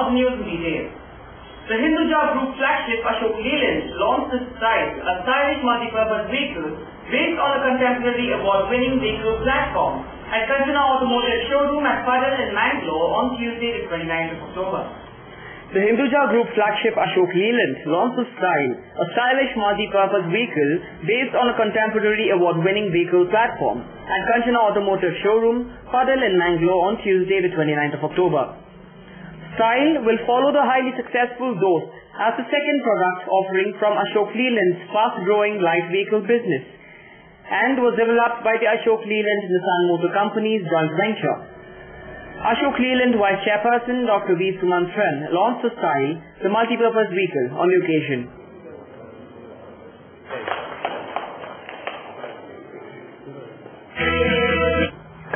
Now the news in detail. The Hinduja Group flagship Ashok Leyland launched its Style, a stylish multi-purpose vehicle based on a contemporary award-winning vehicle platform at Kanchana Automotive Showroom at Padal in Mangalore on Tuesday the 29th of October. The Hinduja Group flagship Ashok Leyland launched its Style, a stylish multi-purpose vehicle based on a contemporary award-winning vehicle platform at Kanchana Automotive Showroom, Padal in Mangalore on Tuesday the 29th of October. Style will follow the highly successful Dost as the second product offering from Ashok Leyland's fast-growing light vehicle business and was developed by the Ashok Leyland Nissan Motor Company's joint venture. Ashok Leyland Vice Chairperson Dr. V. Sumantran launched the Style, the multi-purpose vehicle, on the occasion.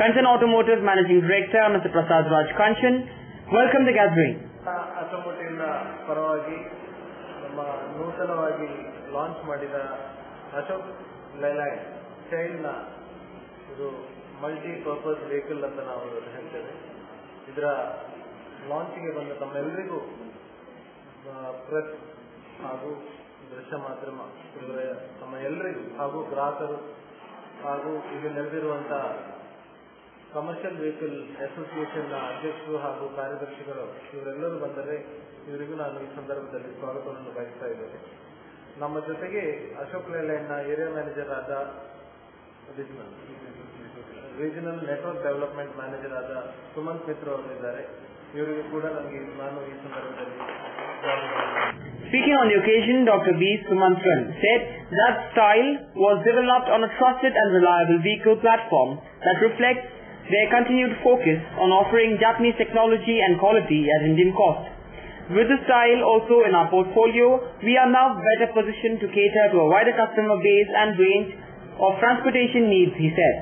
Kanchan Automotive Managing Director Mr. Prasad Raj Kanchan welcomed the gathering. ಆಟೋಮೋಟಿವ್ನ ಪರವಾಗಿ ನಮ್ಮ ನೂತನವಾಗಿ launch ಮಾಡಿದ Ashok Leyland ಸ್ಟೈಲ್ನ ಇದು multipurpose vehicle ಅಂತ ನಾವು ಹೇಳ್ತೇವೆ. ಇದರ ಲಾಂಚ್ಗೆ ಬಂದ ತಮ್ಮೆಲ್ಲರಿಗೂ ಪ್ರೆಸ್ ಹಾಗೂ ದೃಶ್ಯ ಮಾಧ್ಯಮ ಇವರ ತಮ್ಮ ಎಲ್ಲರಿಗೂ ಹಾಗೂ ಗ್ರಾಹಕರು ಹಾಗೂ ಈಗ ನೆರೆದಿರುವಂತಹ ಕಮರ್ಷಿಯಲ್ ವೆಹಿಕಲ್ ಅಸೋಸಿಯೇಷನ್ ಅಧ್ಯಕ್ಷರು ಹಾಗೂ ಕಾರ್ಯದರ್ಶಿಗಳು ಇವರೆಲ್ಲರೂ ಬಂದರೆ ಇವರಿಗೂ ನಾನು ಈ ಸಂದರ್ಭದಲ್ಲಿ ಸ್ವಾಗತವನ್ನು ಬಯಸ್ತಾ ಇದ್ದೇನೆ. ನಮ್ಮ ಜೊತೆಗೆ ಅಶೋಕ್ ಲೈಲ್ಯಾಂಡ್ನ ಏರಿಯಾ ಮ್ಯಾನೇಜರ್ ಆದ ರೀಜನಲ್ ನೆಟ್ವರ್ಕ್ ಡೆವಲಪ್ಮೆಂಟ್ ಮ್ಯಾನೇಜರ್ ಆದ ಸುಮಂತ್ ಮಿತ್ರ ಅವರಿದ್ದಾರೆ. ಇವರಿಗೂ ಕೂಡ ನಾನು ಈ ಸಂದರ್ಭದಲ್ಲಿ Speaking on the occasion, Dr. V. Sumantran said that Style was developed on a trusted and reliable vehicle platform that reflects their continued focus on offering Japanese technology and quality at Indian cost. With the Style also in our portfolio, we are now better positioned to cater to a wider customer base and range of transportation needs, he said.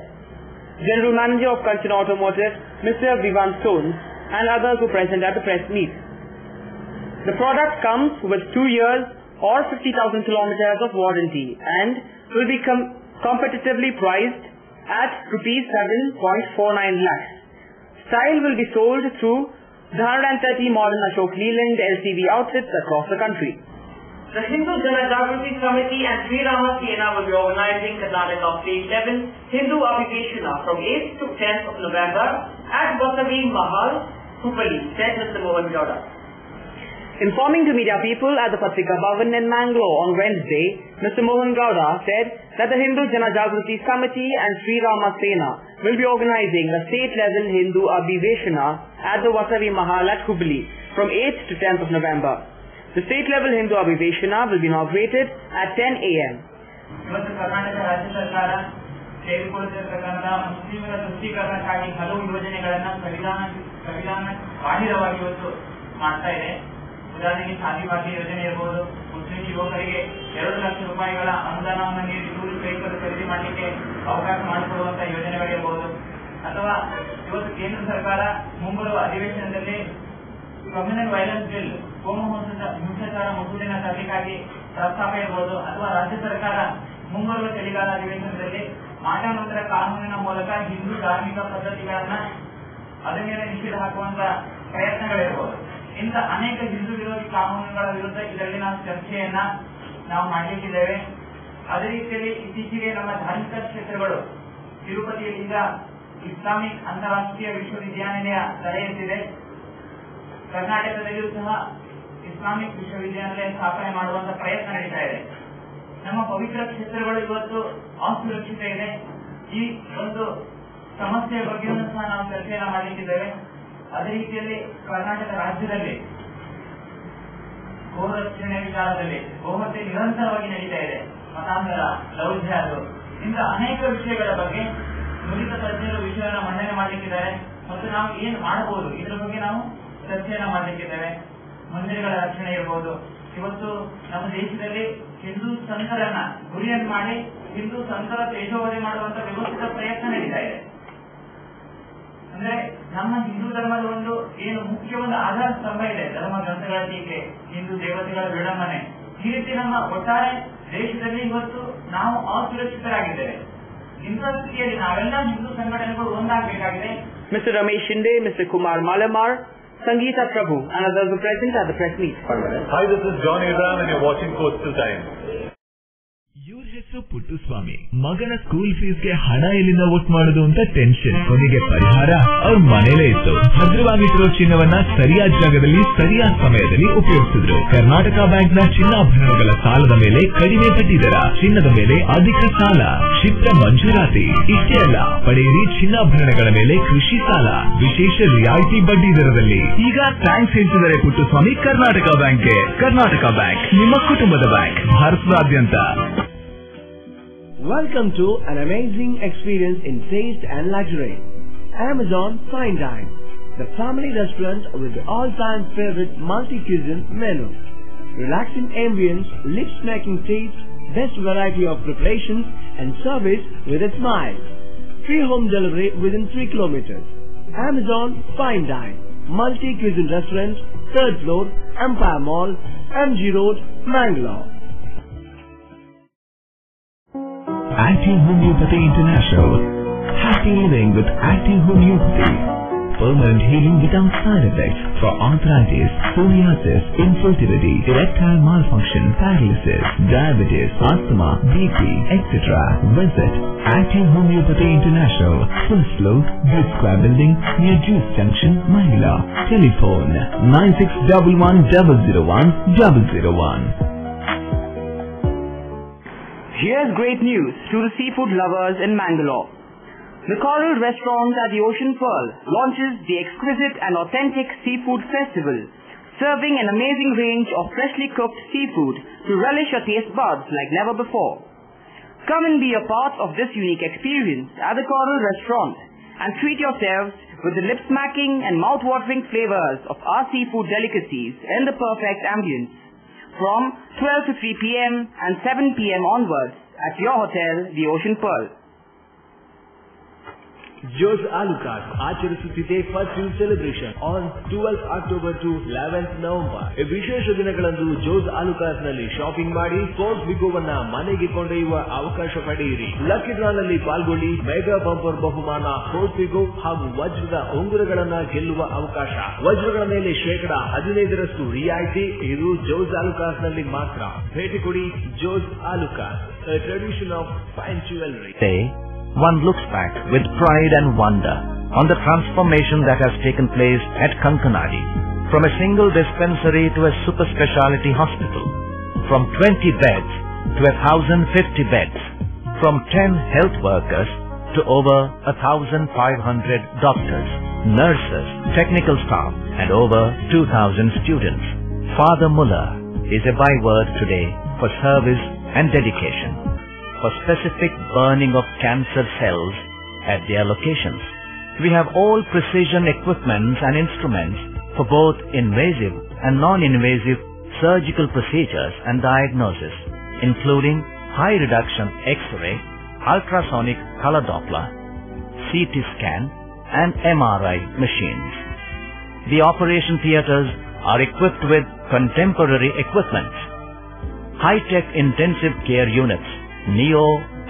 General Manager of Kanchan Automotive, Mr. Vivan Stones, and others were present at the press meet. The product comes with 2 years or 50,000 kilometers of warranty and will be competitively priced at Rs 7.49 lakhs. Style will be sold through the 130 modern Ashok Leyland LCV outlets across the country. The Hindu Jana Jagrati Committee and Sri Rama Sena will be organizing Karnataka State 7 Hindu Abhiveshana from 8th to 10th of November at Vasavi Mahal, Hubballi, said Mr. Mohan Gowda. Informing to media people at the Patrika Bhavan in Mangalore on Wednesday, Mr. Mohan Gowda said that the Hindu Jana Jagrati Committee and Sri Rama Sena will be organizing a state-level Hindu Abhiveshana at the Vasavi Mahal at Hubballi from 8th to 10th of November. The state-level Hindu Abhiveshana will be inaugurated at 10 a.m. ಉದಾಹರಣೆಗೆ ಶಾದಿ ಭಾಗ್ಯ ಯೋಜನೆ ಇರಬಹುದು, Muslim ಯುವಕರಿಗೆ 2 ಲಕ್ಷ ರೂಪಾಯಿಗಳ ಅನುದಾನವನ್ನು ನೀಡಿ tourist vehicle ಖರೀದಿ ಮಾಡಲಿಕ್ಕೆ ಅವಕಾಶ ಮಾಡಿಕೊಡುವಂತಹ ಯೋಜನೆಗಳಿರಬಹುದು. ಅಥವಾ ಇವತ್ತು ಕೇಂದ್ರ ಸರ್ಕಾರ ಮುಂಬರುವ ಅಧಿವೇಶನದಲ್ಲಿ ಕಮ್ಯುನಲ್ ವೈಲೆನ್ಸ್ ಬಿಲ್, ಕೋಮು ಹಿಂಸಾಚಾರ ಮಸೂದೆನ ತರಲಿಕ್ಕಾಗಿ ಪ್ರಸ್ತಾಪ ಇರಬಹುದು. ಅಥವಾ ರಾಜ್ಯ ಸರ್ಕಾರ ಮುಂಬರುವ ಚಳಿಗಾಲ ಅಧಿವೇಶನದಲ್ಲಿ ಮಾನವಾಂತರ ಕಾನೂನಿನ ಮೂಲಕ ಹಿಂದೂ ಧಾರ್ಮಿಕ ಪದ್ಧತಿಗಳನ್ನ ಅದರ ಮೇಲೆ ನಿಷೇಧ ಹಾಕುವಂತ ಪ್ರಯತ್ನಗಳಿರಬಹುದು. ಇಂಥ ಅನೇಕ ಹಿಂದೂ ವಿರೋಧಿ ಕಾನೂನುಗಳ ವಿರುದ್ಧ ಇದರಲ್ಲಿ ನಾವು ಚರ್ಚೆಯನ್ನ ನಾವು ಮಾಡಲಿಕ್ಕಿದ್ದೇವೆ. ಅದೇ ರೀತಿಯಲ್ಲಿ ಇತ್ತೀಚೆಗೆ ನಮ್ಮ ಧಾರ್ಮಿಕ ಕ್ಷೇತ್ರಗಳು ತಿರುಪತಿಯಲ್ಲಿ ಈಗ ಇಸ್ಲಾಮಿಕ್ ಅಂತಾರಾಷ್ಟ್ರೀಯ ವಿಶ್ವವಿದ್ಯಾನಿಲಯ ತಲೆ ಎತ್ತಿದೆ. ಕರ್ನಾಟಕದಲ್ಲಿಯೂ ಸಹ ಇಸ್ಲಾಮಿಕ್ ವಿಶ್ವವಿದ್ಯಾನಿಲಯ ಸ್ಥಾಪನೆ ಮಾಡುವಂತ ಪ್ರಯತ್ನ ನಡೀತಾ ಇದೆ. ನಮ್ಮ ಪವಿತ್ರ ಕ್ಷೇತ್ರಗಳು ಇವತ್ತು ಅಸುರಕ್ಷಿತ ಇದೆ. ಈ ಒಂದು ಸಮಸ್ಯೆಯ ಬಗ್ಗೆಯೂ ಸಹ ನಾವು ಚರ್ಚೆಯನ್ನ ಮಾಡಲಿಕ್ಕಿದ್ದೇವೆ. ಅದೇ ರೀತಿಯಲ್ಲಿ ಕರ್ನಾಟಕ ರಾಜ್ಯದಲ್ಲಿ ಗೋರಕ್ಷಣೆ ವಿಚಾರದಲ್ಲಿ ಗೋಹತ್ಯೆ ನಿರಂತರವಾಗಿ ನಡೀತಾ ಇದೆ. ಮತಾಂತರ, ಲವ್ ಜಿಹಾದ್, ಇಂಥ ಅನೇಕ ವಿಷಯಗಳ ಬಗ್ಗೆ ನುರಿತ ತಜ್ಞರು ವಿಷಯವನ್ನು ಮಂಡನೆ ಮಾಡಲಿಕ್ಕಿದ್ದಾರೆ ಮತ್ತು ನಾವು ಏನ್ ಮಾಡಬಹುದು ಇದರ ಬಗ್ಗೆ ನಾವು ಚರ್ಚೆಯನ್ನ ಮಾಡಲಿಕ್ಕಿದ್ದೇವೆ. ಮಂದಿರಗಳ ರಕ್ಷಣೆ ಇರಬಹುದು. ಇವತ್ತು ನಮ್ಮ ದೇಶದಲ್ಲಿ ಹಿಂದೂ ಸಂತರನ್ನ ಗುರಿಯನ್ನು ಮಾಡಿ ಹಿಂದೂ ಸಂತರ ತೇಜೋವಧೆ ಮಾಡುವಂತ ವ್ಯವಸ್ಥಿತ ಪ್ರಯತ್ನ ನಡೀತಾ ಇದೆ. ಅಂದ್ರೆ ನಮ್ಮ ಹಿಂದೂ ಧರ್ಮದ ಒಂದು ಏನು ಮುಖ್ಯ ಒಂದು ಆಧಾರ ಸ್ತಂಭ ಇದೆ, ಧರ್ಮ ಗ್ರಂಥಗಳ ಟೀಕೆ, ಹಿಂದೂ ದೇವತೆಗಳ ವಿಡಂಬನೆ. ಈ ರೀತಿ ನಮ್ಮ ಒಟ್ಟಾರೆ ದೇಶದಲ್ಲಿ ಇವತ್ತು ನಾವು ಅಸುರಕ್ಷಿತರಾಗಿದ್ದೇವೆ. ಇಂಥ ಸ್ಥಿತಿಯಲ್ಲಿ ನಾವೆಲ್ಲ ಹಿಂದೂ ಸಂಘಟನೆಗಳು ಒಂದಾಗಬೇಕಾಗಿದೆ. Mr. Ramesh Shinde, Mr. Kumar Malamar, Sangeeta Prabhu and others were present at the press meet. Hi, this is John Abraham and you're watching Coastal Times. ಇವ್ರ ಹೆಸರು ಪುಟ್ಟುಸ್ವಾಮಿ. ಮಗನ ಸ್ಕೂಲ್ ಫೀಸ್ಗೆ ಹಣ ಎಲ್ಲಿಂದ ಒಟ್ಟು ಮಾಡೋದು ಅಂತ ಟೆನ್ಷನ್. ಕೊನೆಗೆ ಪರಿಹಾರ ಅವ್ರ ಮನೇಲೇ ಇತ್ತು. ಭದ್ರವಾಗಿಟ್ಟಿರೋ ಚಿನ್ನವನ್ನ ಸರಿಯಾದ ಜಾಗದಲ್ಲಿ ಸರಿಯಾದ ಸಮಯದಲ್ಲಿ ಉಪಯೋಗಿಸಿದ್ರು. ಕರ್ನಾಟಕ ಬ್ಯಾಂಕ್ ನ ಚಿನ್ನಾಭರಣಗಳ ಸಾಲದ ಮೇಲೆ ಕಡಿಮೆ ಬಡ್ಡಿ ದರ, ಚಿನ್ನದ ಮೇಲೆ ಅಧಿಕ ಸಾಲ, ಕ್ಷಿಪ್ರ ಮಂಜೂರಾತಿ. ಇಷ್ಟೇ ಅಲ್ಲ, ಪಡೆಯಿರಿ ಚಿನ್ನಾಭರಣಗಳ ಮೇಲೆ ಕೃಷಿ ಸಾಲ ವಿಶೇಷ ರಿಯಾಯಿತಿ ಬಡ್ಡಿ ದರದಲ್ಲಿ. ಈಗ ಥ್ಯಾಂಕ್ಸ್ ಹೇಳ್ತಿದ್ದಾರೆ ಪುಟ್ಟುಸ್ವಾಮಿ ಕರ್ನಾಟಕ ಬ್ಯಾಂಕ್ಗೆ. ಕರ್ನಾಟಕ ಬ್ಯಾಂಕ್ ನಿಮ್ಮ ಕುಟುಂಬದ ಬ್ಯಾಂಕ್, ಭಾರತದಾದ್ಯಂತ. Welcome to an amazing experience in taste and luxury. Amazon Fine Dine, the family restaurant with the all-time favorite multi-cuisine menu. Relaxing ambience, lip-smacking taste, best variety of preparations and service with a smile. Free home delivery within 3 kilometers. Amazon Fine Dine, multi-cuisine restaurant, 3rd floor, Empire Mall, MG Road, Mangalore. Active Homeopathy International. Happy living with Active Homeopathy. Permanent healing without side effects for arthritis, psoriasis, infertility, erectile malfunction, paralysis, diabetes, asthma, BP, etc. Visit Active Homeopathy International, first floor, Blue Square Building, near Juice Junction, Manila. Telephone 9611001001. Here's great news to the seafood lovers in Mangalore. The Coral Restaurant at the Ocean Pearl launches the exquisite and authentic Seafood Festival, serving an amazing range of freshly cooked seafood to relish your taste buds like never before. Come and be a part of this unique experience at the Coral Restaurant and treat yourselves with the lip-smacking and mouth-watering flavors of our seafood delicacies in the perfect ambience. From 12 to 3 p.m. and 7 p.m. onwards at your hotel, the Ocean Pearl. Joe's Alucard ಆಚರಿಸುತ್ತಿದೆ first youth celebration on 12th October to 11th November. ವಿಶೇಷ ದಿನಗಳಂದು Jose ಆಲುಕಾಸ್ ನಲ್ಲಿ shopping ಮಾಡಿ sports ಬಿಗೋವನ್ನ ಮನೆಗೆ ಕೊಂಡೊಯ್ಯುವ ಅವಕಾಶ ಪಡೆಯಿರಿ. Lucky draw ನಲ್ಲಿ ಪಾಲ್ಗೊಳ್ಳಿ. ಮೆಗಾ ಬಂಪರ್ ಬಹುಮಾನ, ಸ್ಪೋರ್ಟ್ಸ್ ಬಿಗೋ ಹಾಗೂ ವಜ್ರದ ಉಂಗುರಗಳನ್ನ ಗೆಲ್ಲುವ ಅವಕಾಶ. ವಜ್ರಗಳ ಮೇಲೆ 15% ರಿಯಾಯಿತಿ. ಇದು ಜೋಸ್ ಆಲುಕಾಸ್ ನಲ್ಲಿ ಮಾತ್ರ. ಭೇಟಿ ಕೊಡಿ Jose ಆಲುಕಾಸ್, a tradition of fine jewelry. One looks back with pride and wonder on the transformation that has taken place at Kankanadi, from a single dispensary to a super speciality hospital, from 20 beds to 1,050 beds, from 10 health workers to over 1,500 doctors, nurses, technical staff and over 2,000 students. Father Muller is a byword today for service and dedication, for specific burning of cancer cells at their locations. We have all precision equipments and instruments for both invasive and non-invasive surgical procedures and diagnosis, including high reduction X-ray, ultrasonic color Doppler, CT scan and MRI machines. The operation theatres are equipped with contemporary equipment, high-tech intensive care units, neo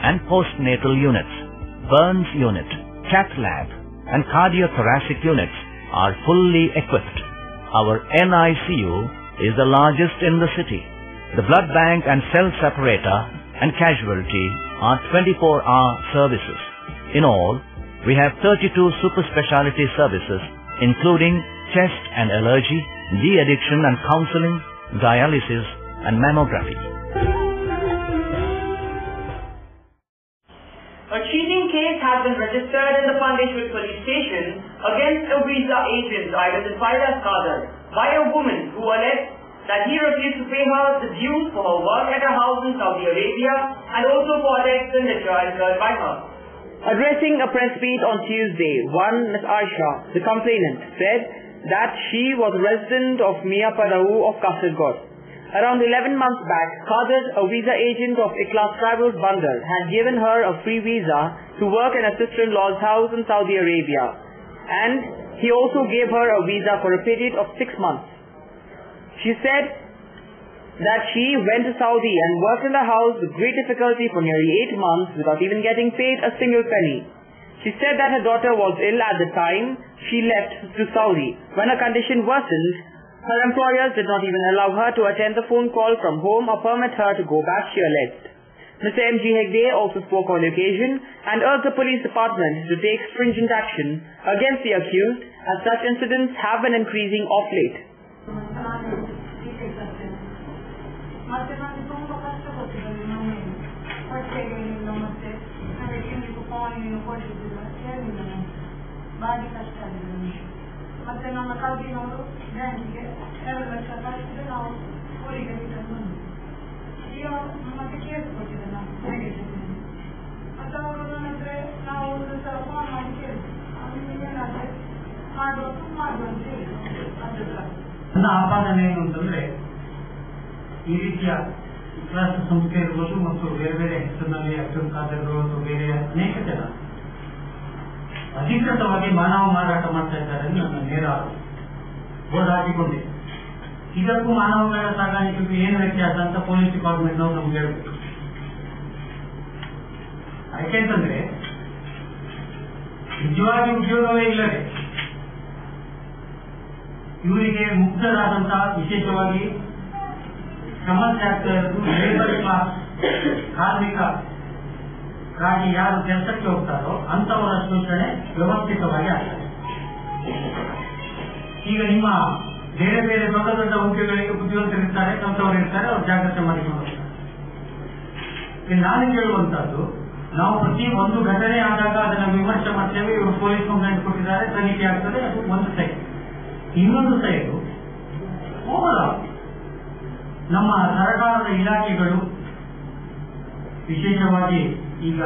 and postnatal units, burns unit, cath lab and cardiothoracic units are fully equipped. Our NICU is the largest in the city. The blood bank and cell separator and casualty are 24-hour services. In all, we have 32 super specialty services including chest and allergy, de-addiction and counseling, dialysis and mammography. A cheating case has been registered in the Pandeshwar police station against a visa agent identified as Kader by a woman who alleged that he refused to pay her the dues for her work at a house in Saudi Arabia and also for the expenditure incurred by her. Addressing a press meet on Tuesday, one Ms. Aisha, the complainant, said that she was a resident of Mia Padau of Kasargod. Around 11 months back, Kader, a visa agent of Ikhlas Travels Bandar, had given her a free visa to work in a sister-in-law's house in Saudi Arabia, and he also gave her a visa for a period of 6 months. She said that she went to Saudi and worked in the house with great difficulty for nearly 8 months without even getting paid a single penny. She said that her daughter was ill at the time she left to Saudi. When her condition worsened, her employers did not even allow her to attend the phone call from home or permit her to go back, she alleged. Mr. M.G. Hegde also spoke on the occasion and urged the police department to take stringent action against the accused, as such incidents have been increasing of late. ಮತ್ತೆ ನಮ್ಮ ಕಲ್ತಿನವರು ಬ್ಯಾಂಕಿಗೆ 2 ಲಕ್ಷ ಕಳಿಸಿದ್ರೆ ನಾವು ಊರಿಗೆ return ಬಂದ್ವಿ. ಈಗ ಮತ್ತೆ case ಕೊಟ್ಟಿದ್ದೆ ನಾವು ಮತ್ತೆ ಅವರು ನನ್ನ ಹತ್ರ ನಾವು ಒಂದು ಸಲ ಫೋನ್ ಮಾಡಿ ಕೇಳಿದ್ವಿ, ಏನಾದ್ರೆ ಮಾಡುವ ಅಂತ ಹೇಳಿ. ನನ್ನ ಆಪಾದನೆ ಏನು ಅಂತಂದ್ರೆ, ಈ ರೀತಿಯ ಟ್ರಸ್ಟ್ ಸಂಸ್ಥೆ ಇರ್ಬೋದು ಮತ್ತು ಬೇರೆ ಬೇರೆ ಹೆಸರಿನಲ್ಲಿ ಅಬ್ದುಲ್ ಖಾದರ್ಗಳು ಮತ್ತು ಬೇರೆ ಅನೇಕ ಜನ ಅಧಿಕೃತವಾಗಿ ಮಾನವ ಮಾರಾಟ ಮಾಡ್ತಾ ಇದ್ದಾರೆ ನನ್ನ ನೇರ ಬೋರ್ಡ್ ಹಾಕಿಕೊಂಡಿದೆ. ಇದಕ್ಕೂ ಮಾನವಗಳ ಸಾಗಾಣಿಕೆಗೂ ಏನು ವ್ಯತ್ಯಾಸ ಅಂತ ಪೊಲೀಸ್ ಡಿಪಾರ್ಟ್ಮೆಂಟ್ ನಾವು ನಮ್ಗೆ ಹೇಳ್ಬೇಕು. ಯಾಕೆಂತಂದ್ರೆ ನಿಜವಾಗಿ ಉದ್ಯೋಗವೇ ಇಲ್ಲದೆ ಇವರಿಗೆ ಮುಕ್ತರಾದಂತಹ, ವಿಶೇಷವಾಗಿ ಶ್ರಮತ್ಯಾಗರು, ಲೇಬರ್ ಕ್ಲಾಸ್ ಕಾರ್ಮಿಕರಾಗಿ ಯಾರು ಕೆಲಸಕ್ಕೆ ಹೋಗ್ತಾರೋ ಅಂತವರ ಶೋಷಣೆ ವ್ಯವಸ್ಥಿತವಾಗಿ ಆಗ್ತದೆ. ಈಗ ನಿಮ್ಮ ಬೇರೆ ಬೇರೆ ದೊಡ್ಡ ದೊಡ್ಡ ಹುದ್ದೆಗಳಿಗೆ ಬುದ್ಧಿವಂತರಿರ್ತಾರೆ, ಕಲ್ತವರು ಇರ್ತಾರೆ, ಅವ್ರು ಜಾಗ್ರತೆ ಮಾಡಿಕೊಂಡು ಹೋಗ್ತಾರೆ. ನಾನು ಕೇಳುವಂತಹದ್ದು, ನಾವು ಪ್ರತಿ ಒಂದು ಘಟನೆ ಆದಾಗ ಅದನ್ನು ವಿಮರ್ಶೆ ಮಾಡ್ತೇವೆ, ಇವರು ಪೊಲೀಸ್ ಕಂಪ್ಲೇಂಟ್ ಕೊಟ್ಟಿದ್ದಾರೆ, ತನಿಖೆ ಆಗ್ತದೆ, ಅದು ಒಂದು ಸೈಡ್. ಇನ್ನೊಂದು ಸೈಡು ಓವರಾಲ್ ನಮ್ಮ ಸರ್ಕಾರದ ಇಲಾಖೆಗಳು, ವಿಶೇಷವಾಗಿ ಈಗ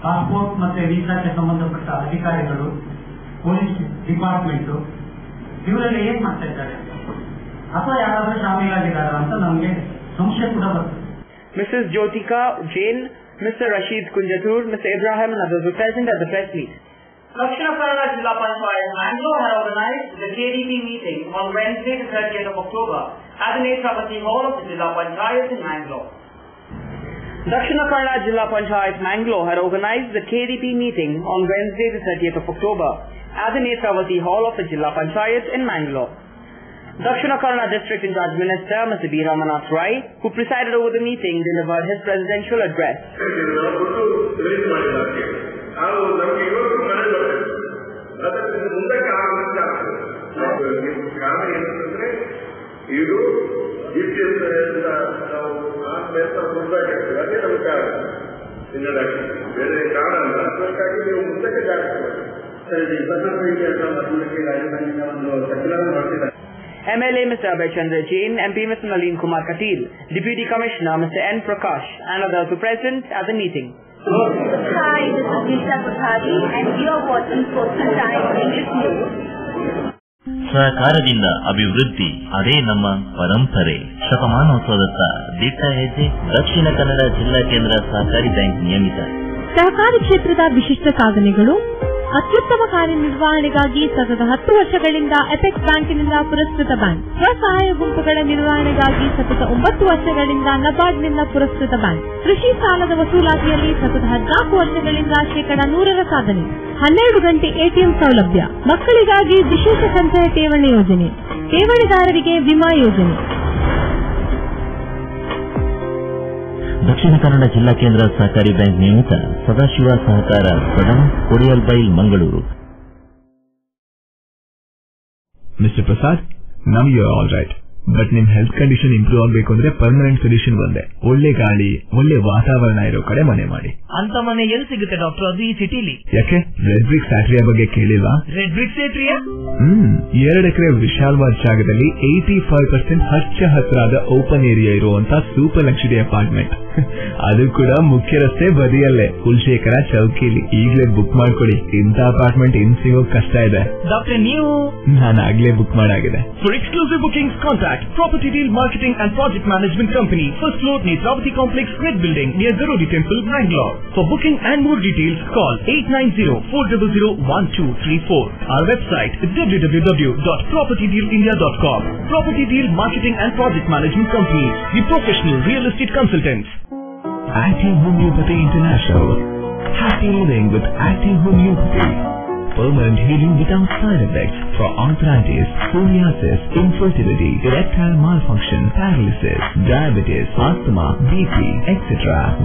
ಪಾಸ್ಪೋರ್ಟ್ ಮತ್ತೆ ವೀಸಾಕ್ಕೆ ಸಂಬಂಧಪಟ್ಟ ಅಧಿಕಾರಿಗಳು, ಪೊಲೀಸ್ ಡಿಪಾರ್ಟ್ಮೆಂಟ್, ಇವರೆಲ್ಲ ಏನ್ ಮಾಡ್ತಾ ಇದ್ದಾರೆ ಅಥವಾ ಯಾರಾದ್ರೂ ಶಾಮೀಲಾಗಿದ್ದಾರೆ ಅಂತ ನಮಗೆ ಸಂಶಯ ಕೂಡ ಬರ್ತದೆ. Mrs. Jyotika Jain, Mr. Rashid Kunjatur, Mr. Ibrahim and others were present at the press meet. Dakshina Kannada Jilla Panchayat Mangalore had organized the KDP meeting on Wednesday the 30th of October at the Netravati Hall of the Jilla Panchayat in Mangalore. Dakshina Kannada Jilla Panchayat Mangalore had organized the KDP meeting on Wednesday the 30th of October at the Netravati Hall of the Jilla Panchayat in Mangalore. Dakshina Kannada District in Charge Minister Mr. B. Ramanath Rai, who presided over the meeting, delivered his presidential address. MLA Mr. Abhay Chandra Jain, MP Mr. Nalin Kumar Katil, Deputy Commissioner Mr. N. Prakash and others were present at the meeting. Hi, this is Nisha Kothari and you are watching Coastal Times English News. ಸಹಕಾರದಿಂದ ಅಭಿವೃದ್ಧಿ, ಅದೇ ನಮ್ಮ ಪರಂಪರೆ. ಶತಮಾನೋತ್ಸವದತ್ತ ದಿಟ್ಟ ಹೆಜ್ಜೆ. ದಕ್ಷಿಣ ಕನ್ನಡ ಜಿಲ್ಲಾ ಕೇಂದ್ರ ಸಹಕಾರಿ ಬ್ಯಾಂಕ್ ನಿಯಮಿತ. ಸಹಕಾರಿ ಕ್ಷೇತ್ರದ ವಿಶಿಷ್ಟ ಸಾಧನೆಗಳು. ಅತ್ಯುತ್ತಮ ಕಾರ್ಯನಿರ್ವಹಣೆಗಾಗಿ ಸತತ 10 ವರ್ಷಗಳಿಂದ ಎಪೆಕ್ಸ್ ಬ್ಯಾಂಕಿನಿಂದ ಪುರಸ್ಕೃತ ಬ್ಯಾಂಕ್. ಸ್ವಸಹಾಯ ಗುಂಪುಗಳ ನಿರ್ವಹಣೆಗಾಗಿ ಸತತ 9 ವರ್ಷಗಳಿಂದ ನಬಾರ್ಡ್ನಿಂದ ಪುರಸ್ಕೃತ ಬ್ಯಾಂಕ್. ಕೃಷಿ ಸಾಲದ ವಸೂಲಾತಿಯಲ್ಲಿ ಸತತ 14 ವರ್ಷಗಳಿಂದ 100% ಸಾಧನೆ. 12 ಗಂಟೆ ಎಟಿಎಂ ಸೌಲಭ್ಯ. ಮಕ್ಕಳಿಗಾಗಿ ವಿಶೇಷ ಸಂಚಯ ಠೇವಣಿ ಯೋಜನೆ. ಠೇವಣಿದಾರರಿಗೆ ವಿಮಾ ಯೋಜನೆ. ದಕ್ಷಿಣ ಕನ್ನಡ ಜಿಲ್ಲಾ ಕೇಂದ್ರ ಸಹಕಾರಿ ಬ್ಯಾಂಕ್ ನಿಯಮಿತ Sadashiva Sahakara Sadana, Kodialbail, Mangaluru. Mister Prasad, now you are all right. But ನಿಮ್ ಹೆಲ್ತ್ ಕಂಡೀಷನ್ ಇಂಪ್ರೂವ್ ಆಗಬೇಕು ಅಂದ್ರೆ ಪರ್ಮನೆಂಟ್ ಸೊಲ್ಯೂಷನ್ ಒಂದೇ. ಒಳ್ಳೆ ಗಾಳಿ, ಒಳ್ಳೆ ವಾತಾವರಣ ಇರೋ ಕಡೆ ಮನೆ ಮಾಡಿ. ಅಂತ ಮನೆ ಎಲ್ಲಿ ಸಿಗುತ್ತೆ ಡಾಕ್ಟರ್? ಅದು ಈ ಸಿಟಿಲಿ. ಯಾಕೆ ರೆಡ್ ಬ್ರಿಕ್ಸ್ ಫ್ಯಾಕ್ಟರಿಯ ಬಗ್ಗೆ ಕೇಳಿಲ್ವಾ? Red BRICS ಫ್ಯಾಕ್ಟರಿಯಾ? 2 ಎಕರೆ ವಿಶಾಲವಾದ ಜಾಗದಲ್ಲಿ 85% ಹಚ್ಚ ಹಸಿರಾದ ಓಪನ್ ಏರಿಯಾ ಇರುವಂತ ಸೂಪರ್ ಲಕ್ಸುರಿ ಅಪಾರ್ಟ್ಮೆಂಟ್. ಅದು ಕೂಡ ಮುಖ್ಯ ರಸ್ತೆ ಬದಿಯಲ್ಲೇ, ಕುಲಶೇಖರ ಚೌಕಿಲಿ. ಈಗಲೇ ಬುಕ್ ಮಾಡ್ಕೊಡಿ. ಇಂಥ ಅಪಾರ್ಟ್ಮೆಂಟ್ ಇನ್ ಸಿಗೋಕ್ ಕಷ್ಟ ಇದೆ. ಡಾಕ್ಟರ್ ನೀವು? ನಾನು ಆಗ್ಲೇ book ಮಾಡಾಗಿದೆ. For exclusive bookings, contact Property Deal Marketing and Project Management Company, first floor, Netravati Complex, Red Building, near Garodi Temple, Bangalore. For booking and more details, call 890-400-1234. Our website is www.propertydealindia.com. Property Deal Marketing and Project Management Company, the professional real estate consultants. Active Homeopathy International, Happy living with active homeopathy. Permanent healing without side effects for arthritis, psoriasis, infertility, erectile malfunction, paralysis, diabetes, asthma, BP, etc.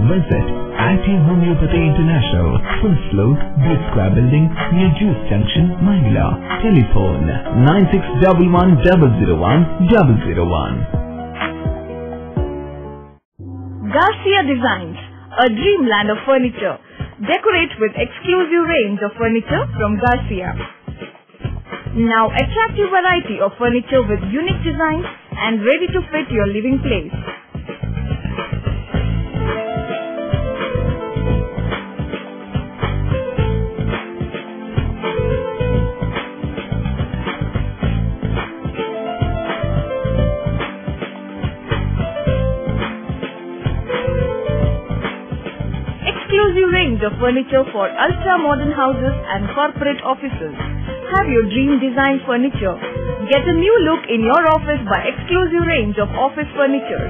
Visit Active Homeopathy International, first floor, Blitz Square Building, near Juice Junction, Manila. Telephone 9611-001-001. Garcia Designs, a dreamland of furniture. Decorate with exclusive range of furniture from Garcia. Now attractive variety of furniture with unique designs and ready to fit your living place. Exclusive range of furniture for ultra-modern houses and corporate offices. Have your dream design furniture. Get a new look in your office by exclusive range of office furniture.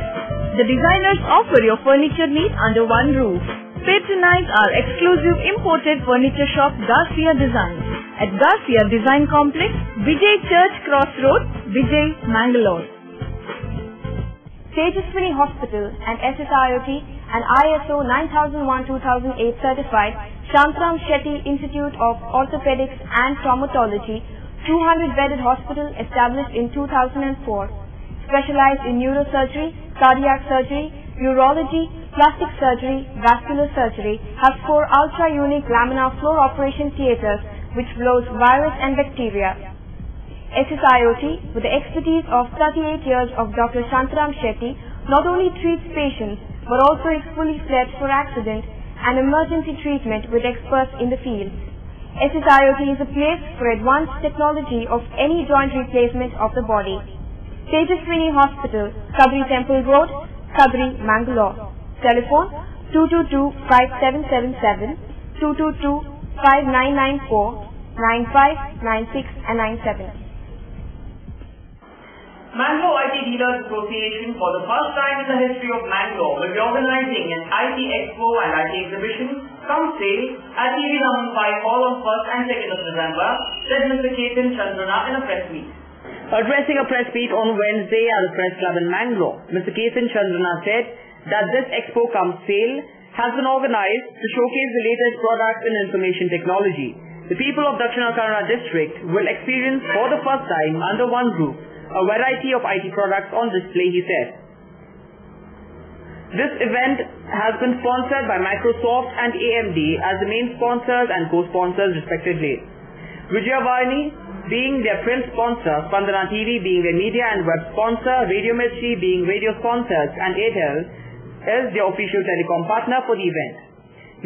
The designers offer your furniture needs under one roof. Patronize our exclusive imported furniture shop Garcia Designs at Garcia Design Complex, Vijay Church Cross Road, Vijay, Mangalore. Tejaswini Hospital and SSIOT and ISO 9001-2008 certified Shantram Shetty Institute of Orthopedics and Traumatology, 200-bedded hospital established in 2004, specialized in neurosurgery, cardiac surgery, urology, plastic surgery, vascular surgery, has 4 ultra-unique laminar floor operation theaters which blows virus and bacteria. SSIOT, with the expertise of 38 years of Dr. Shantram Shetty, not only treats patients but also is fully fledged for accident and emergency treatment with experts in the field. SSIOT is a place for advanced technology of any joint replacement of the body. Tejaswini Hospital, Kabri Temple Road, Kabri, Mangalore. Telephone 222-5777, 222-5994, 95, 96 and 97. Mangalore IT Dealers Association, for the first time in the history of Mangalore, will be organizing an IT Expo and IT Exhibition, come sale, at TV Naman 5 Hall on 1st and 2nd of November, said Mr. Ketan Chandrana in a press meet. Addressing a press meet on Wednesday at the Press Club in Mangalore, Mr. Ketan Chandrana said that this Expo come sale has been organized to showcase the latest products in information technology. The people of Dakshina Kannada district will experience for the first time under one roof a variety of IT products on display, he said. This event has been sponsored by Microsoft and AMD as the main sponsors and co-sponsors respectively. Vijayavani being their print sponsor, Spandana TV being their media and web sponsor, Radio Mirchi being radio sponsors, and Airtel is their official telecom partner for the event.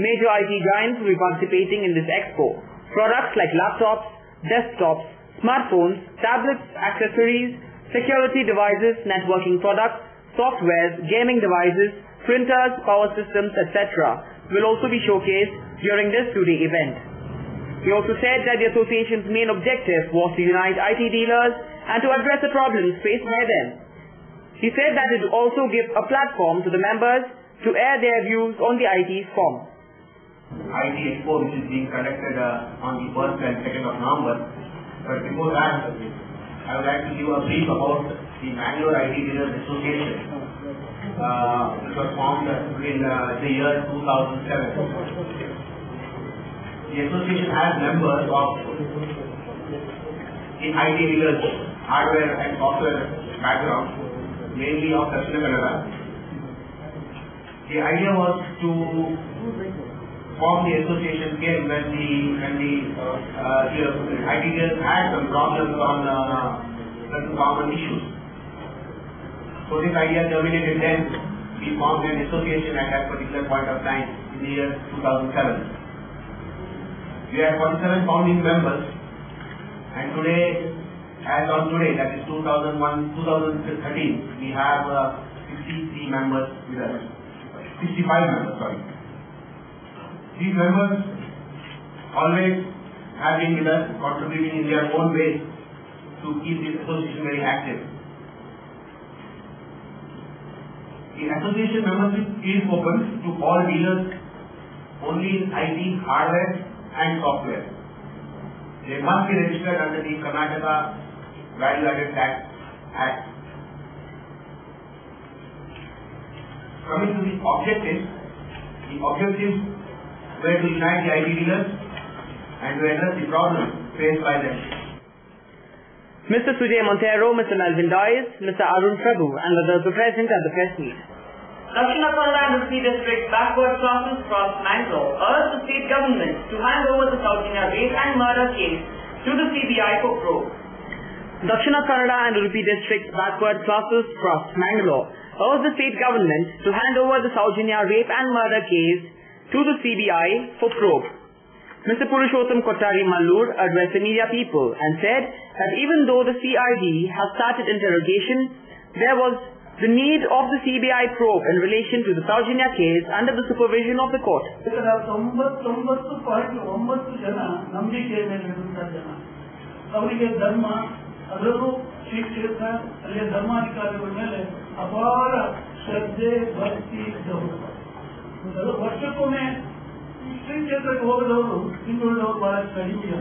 Major IT giants will be participating in this expo. Products like laptops, desktops, smartphones, tablets, accessories, security devices, networking products, softwares, gaming devices, printers, power systems, etc. will also be showcased during this two-day event. He also said that the association's main objective was to unite IT dealers and to address the problems faced by them. He said that it would also give a platform to the members to air their views on the IT form. IT Expo, which is being conducted on the 1st and 2nd of November. But before that, I would like to give a brief about the Mangalore IT Dealers Association, which was formed in the year 2007. The association has members of the IT dealers, hardware and software background, mainly of Dakshina Kannada. The idea was to form the association came when the IT dealers had some problems on certain common issues. So this idea germinated then. We formed an association at that particular point of time in the year 2007. We have 47 founding members, and today, as on today, that is 2013, we have 63 members with us. 65 members, sorry. These members always have been with us, contributing in their own ways to keep this association very active. The association membership is open to all dealers only in IT, hardware and software. They must be registered under the Karnataka Value Added Tax Act. Coming to the objectives were to unite the IT dealers and to address the problems faced by them. Mr. Sujay Montero, Mr. Melvin Doyes, Mr. Arun Prabhu and others were present at the press meet. Dakshina Kannada and Udupi District Backward Classes Cross Mangalore urged the state government to hand over the South India rape and murder case to the CBI for probe. Dakshina Kannada and Udupi District Backward Classes Cross Mangalore urged the state government to hand over the Saujanya rape and murder case to the CBI for probe. Mr. Purushottam Kottari Mallur addressed the media people and said that even though the CID has started interrogation, there was the need of the CBI probe in relation to the Saujanya case under the supervision of the court. 99.9 ಜನ ನಂಬಿಕೆಯ ಮೇಲೆ ಇರುವಂತಹ ಜನ, ಅವರಿಗೆ ಧರ್ಮ ಅದರಲ್ಲೂ ಶ್ರೀ ಕ್ಷೇತ್ರ ಅಲ್ಲಿಯ ಧರ್ಮಾಧಿಕಾರಿಗಳ ಮೇಲೆ ಅಪಾರ ಶ್ರದ್ಧೆ ಭಕ್ತಿ ಇದ್ದವರು. ವರ್ಷಕ್ಕೊಮ್ಮೆ ಶ್ರೀ ಕ್ಷೇತ್ರಕ್ಕೆ ಹೋಗದವರು ಹಿಂದುಳಿದವರು ಬಹಳಷ್ಟು ಕಡಿಮೆ.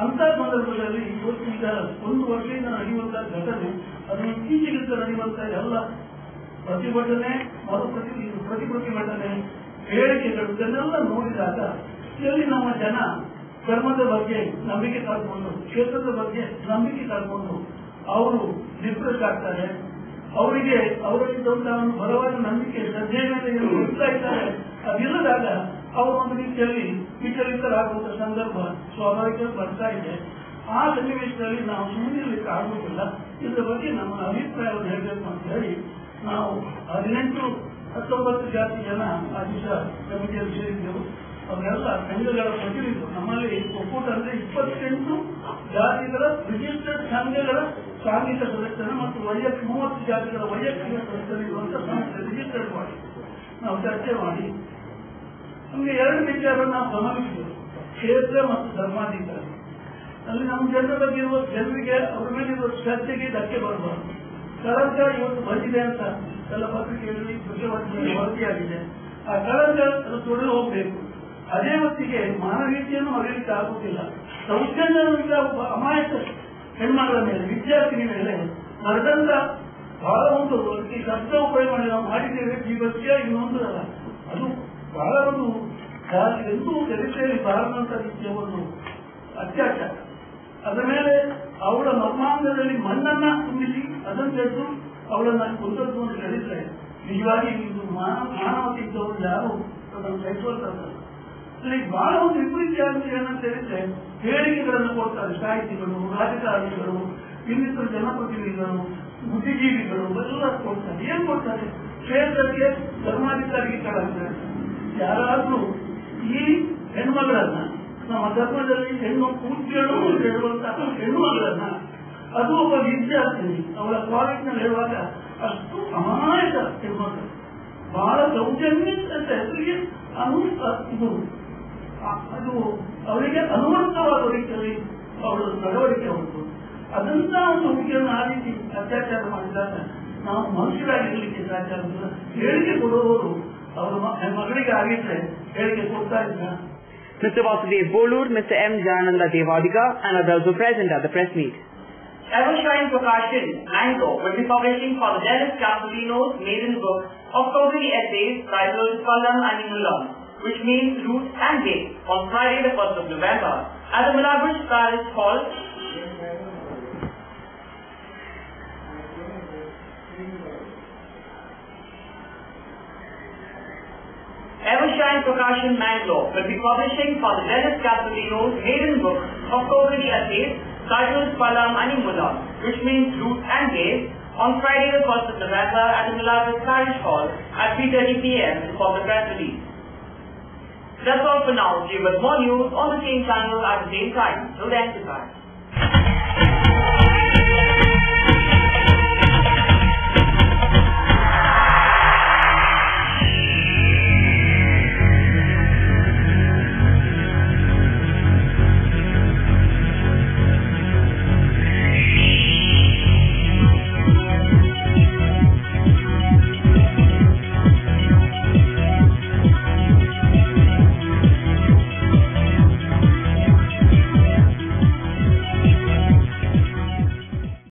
ಅಂತ ಸಂದರ್ಭದಲ್ಲಿ ಇವತ್ತು ಈಗ 1 ವರ್ಷದಿಂದ ನಡೆಯುವಂತಹ ಘಟನೆ, ಅದು ಇತ್ತೀಚೆಗೆ ನಡೆಯುವಂತಹ ಎಲ್ಲ ಪ್ರತಿಭಟನೆ, ಪ್ರತಿಭಟನೆ, ಹೇಳಿಕೆಗಳು ಇದನ್ನೆಲ್ಲ ನೋಡಿದಾಗ ಇಲ್ಲಿ ನಮ್ಮ ಜನ ಧರ್ಮದ ಬಗ್ಗೆ ನಂಬಿಕೆ ಕಳ್ಕೊಂಡು, ಕ್ಷೇತ್ರದ ಬಗ್ಗೆ ನಂಬಿಕೆ ಕಳ್ಕೊಂಡು ಅವರು ಡಿಪ್ರೆಸ್ ಆಗ್ತಾರೆ. ಅವರಿಗೆ ಅವರಲ್ಲಿದ್ದಂತಹ ಒಂದು ಬಲವಾದ ನಂಬಿಕೆ ಶ್ರದ್ಧೆ ಮೇಲೆ ಇರ್ತಾ ಇದ್ದಾರೆ. ಅದಿಲ್ಲದಾಗ ಅವರು ಒಂದು ರೀತಿಯಲ್ಲಿ ವಿಚಲಿತರಾಗುವಂತಹ ಸಂದರ್ಭ ಸ್ವಾಭಾವಿಕ ಬರ್ತಾ ಇದೆ. ಆ ಸನ್ನಿವೇಶದಲ್ಲಿ ನಾವು ಸುಮ್ಮನಿರ್ಲಿಕ್ಕೆ ಆಗುವುದಿಲ್ಲ. ಇದರ ಬಗ್ಗೆ ನಮ್ಮ ಅಭಿಪ್ರಾಯವನ್ನು ಹೇಳಬೇಕು ಅಂತ ಹೇಳಿ ನಾವು 18-19 ಜಾತಿ ಜನ ಆ ದಿವಸ ಕಮಿಟಿಯಲ್ಲಿ ಸೇರಿದ್ದೆವು. ಅವರೆಲ್ಲ ಸಂಘಗಳ ಪ್ರತಿನಿಧಿಗಳು. ನಮ್ಮಲ್ಲಿ ಒಕ್ಕೂಟ ಅಂದ್ರೆ 28 ಜಾತಿಗಳ ರಿಜಿಸ್ಟರ್ಡ್ ಸಂಘಗಳ ಸಾಂಘಿಕ ಸದಸ್ಯರು ಮತ್ತು 30 ಜಾತಿಗಳ ವೈಯಕ್ತಿಕ ಸದಸ್ಯರಿರುವಂತಹ ಸಂಸ್ಥೆ ರಿಜಿಸ್ಟರ್ಡ್ ಮಾಡಿ ನಾವು ಚರ್ಚೆ ಮಾಡಿ ನಮಗೆ 2 ವಿಚಾರವನ್ನು ನಾವು ಗಮನಿಸಿದೆವು. ಕ್ಷೇತ್ರ ಮತ್ತು ಧರ್ಮಾಧಿಕಾರಿ ಅಲ್ಲಿ ನಮ್ಮ ಜನರ ಬಗ್ಗೆ ಇರುವ ಜನರಿಗೆ ಅವರ ಮೇಲೆ ಇರುವ ಶ್ರದ್ಧೆಗೆ ಧಕ್ಕೆ ಬರಬಾರದು. ಕಳಂಕ ಇವತ್ತು ಬಂದಿದೆ ಅಂತ ಎಲ್ಲ ಪತ್ರಿಕೆಯಲ್ಲಿ ಸುದ್ದಿವಾಹಿನಿಯಲ್ಲಿ ವರದಿಯಾಗಿದೆ. ಆ ಕಳಂಕ ಅದು ತೊಡೆದು ಹೋಗಬೇಕು. ಅದೇ ಹೊತ್ತಿಗೆ ಮಾನವೀಯತೆಯನ್ನು ಮರೆಯಲಿಕ್ಕೆ ಆಗುವುದಿಲ್ಲ. ಸೌಜನ್ಯದಿಂದ ಅಮಾಯಕ ಹೆಣ್ಮಗಳ ಮೇಲೆ, ವಿದ್ಯಾರ್ಥಿನಿ ಮೇಲೆ ನಡೆದಂತ ಬಹಳ ಒಂದು ಶಬ್ದ ಉಪಯೋಗ ಮಾಡಿ ನಾವು ಮಾಡಿದ್ದೇವೆ. ಜೀವಸ್ಯ ಇನ್ನೊಂದು ಅಲ್ಲ, ಅದು ಬಹಳ ಒಂದು ಎಂದೂ ಚರಿತ್ರೆಯಲ್ಲಿ ಬಾರದಂತ ರೀತಿಯ ಒಂದು ಅತ್ಯಾಚಾರ. ಅದರ ಮೇಲೆ ಅವಳ ಮರ್ಮಾಂಗದಲ್ಲಿ ಮಣ್ಣನ್ನ ತುಂಬಿಸಿ ಅದನ್ನು ತೆಗೆದು ಅವಳನ್ನ ಕೊಂದದ್ದು ಅಂತ ಹೇಳಿದ್ರೆ ನಿಜವಾಗಿ ಇದು ಮಾನವತೆ ಇದ್ದವರು ಯಾರು ಅದನ್ನು ಕೈಗೊಳ್ತಾರೆ. ಬಹಳ ಒಂದು ವಿಪರೀತ ಏನಂತ ಹೇಳಿದ್ರೆ ಹೇಳಿಕೆಗಳನ್ನು ಕೊಡ್ತಾರೆ ಸಾಹಿತಿಗಳು, ರಾಜಕಾರಣಿಗಳು, ಇನ್ನಿತರ ಜನಪ್ರತಿನಿಧಿಗಳು, ಬುದ್ಧಿಜೀವಿಗಳು ಎಲ್ಲ ಕೊಡ್ತಾರೆ. ಏನ್ ಕೊಡ್ತಾರೆ? ಕ್ಷೇತ್ರಕ್ಕೆ ಧರ್ಮಾಧಿಕಾರಿಗೆ ಕಳಂಕ. ಯಾರಾದ್ರೂ ಈ ಹೆಣ್ಮಗಳನ್ನ ನಮ್ಮ ಧರ್ಮದಲ್ಲಿ ಹೆಣ್ಣು ಪೂಜ್ಯಳು ಹೇಳುವಂತಹ ಹೆಣ್ಣುಮಗಳನ್ನ, ಅದು ಒಬ್ಬ ವಿದ್ಯಾರ್ಥಿನಿ, ಅವಳ ಕಾಲೇಜಿನಲ್ಲಿ ಹೇಳುವಾಗ ಅಷ್ಟು ಅಮಾಯಕ ಹೆಣ್ಮಗಳು, ಬಹಳ ಸೌಜನ್ಯ ಅಂತ ಹೆಸರಿಗೆ ಇದು ಅದು ಅವರಿಗೆ ಅನುವಂತವಾದ ರೀತಿಯಲ್ಲಿ ಅವಳ ನಡವಳಿಕೆ ಉಂಟು. ಅದಂತ ಒಂದು ಹುಡುಗಿಯನ್ನು ಆ ರೀತಿ ಅತ್ಯಾಚಾರ ಮಾಡಿದಾಗ ನಾವು ಮನುಷ್ಯರಾಗಿರ್ಲಿಕ್ಕೆ ಸಾಧ್ಯ ಆಗುತ್ತಿಲ್ಲ. ಹೇಳಿಕೆ ಕೊಡುವವರು ಅವರ ಮಗಳಿಗೆ ಆಗಿದ್ರೆ ಹೇಳಿಕೆ ಕೊಡ್ತಾ ಇದ್ದ. Mr. Vasudev Bolur, Mr. M. Jananda Devadiga and others were present at the press meet. Evershine Prakashin, Mangalore, will be publishing for the Dennis Castellino's maiden book of Kogri essays titled Palam Animulam, which means root and gate, on Friday the 1st of November at the Milagros Palace Hall. Evershine Prakashin, Mangalore, will be publishing for the Dennis Castellino's maiden book of Kogri essays titled Palam Animulam, which means root and gate, on Friday the 1st of November at the Milagros Parish Hall at 3:30 p.m. for the press release. That's all for now. See you with more news on the same channel at the same time. Till then, goodbye.